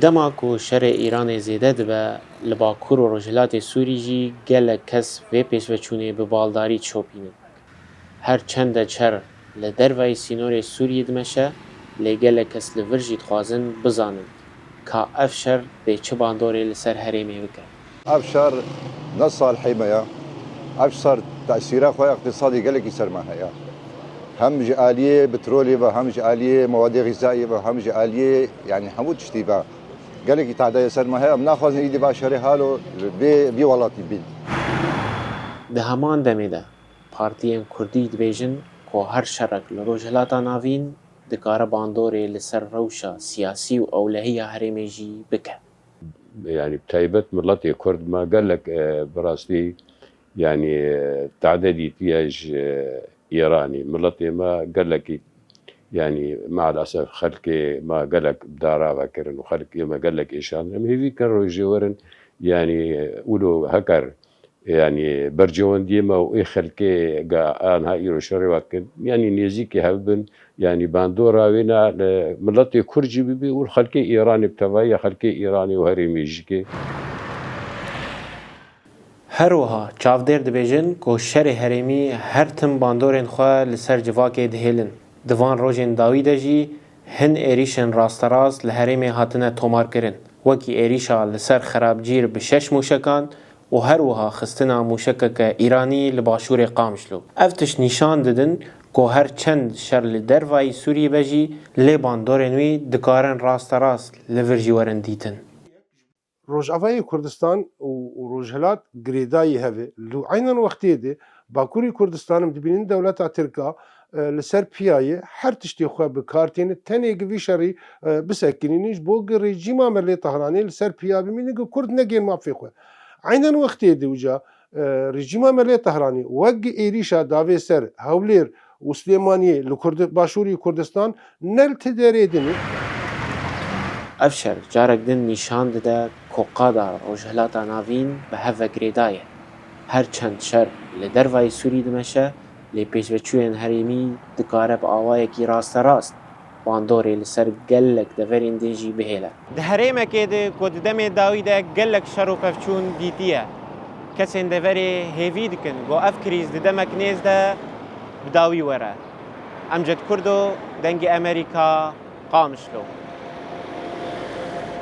دما کو شر ایران زیده دبه لباکور و رجلات سوری جی گل کس و پیش و چونه به بالداری چوپینن. هر چند چر لدر وی سینور سوریه دمشه لگل کس لورجید خوازن بزانن که افشار به چه باندوری لسر هریمه بکن. افشار نصال حماية افشار تأثيره خواه اقتصادي قلقي سرمانه هم جالية بترولي وهم جالية مواد غذائية وهم جالية يعني حمود تشتيبه قلقي تعدايا سرمانه مناخذ ايدي باشري حاله بي ولاتي بين ده همان دمه ده پارتیان کردی دبیجن که هر شرک لروجهلاتا ناوین دکار باندوری لسر روشا سیاسی و اولهی هریمه جی بکن. يعني بتايبت ملتي كرد ما قال لك براستي يعني تعددي تياج إيراني ملتي ما قال لك يعني مع الأسف خلقي ما قال لك بدارا بكرن وخلقي ما قال لك إيشان هي كانوا يجورن يعني ولو هكر يعني برجون ديما وإيه خلقي أنا هايرو شري وكن يعني نيزيكي هبن يعني باندورا وينا ملتي كرجي بيبي والخلقي إيراني بتبايا خلقي إيراني وهريمي جيكي هر وها چاودر دبیجن که شر هریمی هر تم باندورین خواه لسر جواکه دهیلن. دوان روژن داویده جی هن ایریشن راستراز لهریمی هاتنه تومار کرن. وکی ایریشا لسر خرابجیر بشش موشکان و هر وها خستنا موشکک ایرانی لباشور قامشلو. افتش نشان دادن که هر چند شر لدر وای سوری بجی لی باندورین وی دکارن راستراز لورجی ورن دیتن. روجاوای کردستان و روجهلات گریدایی هوی لو عینن وقتی ده باکوری کردستانم دبینین دولت ترکا لسر پیایه هر تشتی خواه بکارتین تنه گوی شری بسکنینیش بوگ رژیما ملی طهرانی لسر پیا بمینه که کرد نگین مافی خواه عینن وقتی ده وجا رژیما ملی طهرانی وگ ایریشا داوی سر هولیر و سلیمانیه لکرد باشوری کردستان نل تداری دنی افشار جارک دن نشان داده که قادر روجهلاتا ناوین به هفه گریدایه. هر چند شر لدر وای سوری دمشه لی پیش و چوین هریمی دکاره با آوائه کی راست باندوری لسر گلک دورین دنجی بهیله. ده هریمه که ده کد دم داوی ده گلک شر و پفچون دیتیه. کسین دوری هیوی دکن گو اف کریز ده دمک نیز ده بداوی وره. امجد کردو دنگ امریکا قامشلو.